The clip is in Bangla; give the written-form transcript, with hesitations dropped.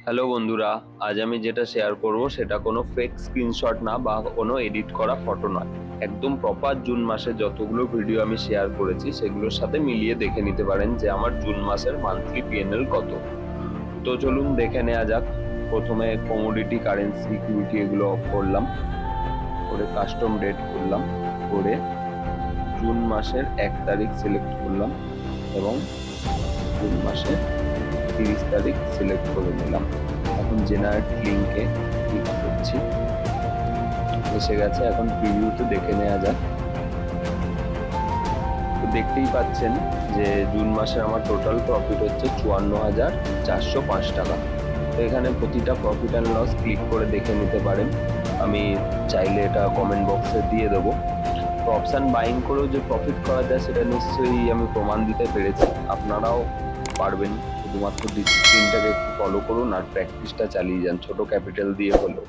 হ্যালো বন্ধুরা, আজ আমি যেটা শেয়ার করব সেটা কোনো ফেক স্ক্রিনশট না বা কোনো এডিট করা ফটো নয়। একদম প্রপার জুন মাসে যতগুলো ভিডিও আমি শেয়ার করেছি সেগুলোর সাথে মিলিয়ে দেখে নিতে পারেন যে আমার জুন মাসের মান্থলি পিএনএল কত। তো চলুন দেখে নেওয়া যাক। প্রথমে কমোডিটি, কারেন্সি, ইকুইটি এগুলো অফ করলাম, করে কাস্টম ডেট করলাম, করে জুন মাসের 1 তারিখ সিলেক্ট করলাম এবং জুন মাসের 30 তারিখ সিলেক্ট করে নিলাম। এখন জেনারেট লিঙ্কে ক্লিক করছি, এসে গেছে। এখন প্রিভিউতে দেখে নেওয়া যাক। তো দেখতেই পাচ্ছেন যে জুন মাসে আমার টোটাল প্রফিট হচ্ছে 54,405 টাকা। তো এখানে প্রতিটা প্রফিট অ্যান্ড লস ক্লিক করে দেখে নিতে পারেন। আমি চাইলে এটা কমেন্ট বক্সে দিয়ে দেবো। তো অপশান বাইং করেও যে প্রফিট করা যায় সেটা নিশ্চয়ই আমি প্রমাণ দিতে পেরেছি, আপনারাও পারবেন। শুধুমাত্র ডিসিপ্লিনটাকে একটু ফলো করুন আর প্র্যাকটিসটা চালিয়ে যান, ছোট ক্যাপিটাল দিয়ে হলেও।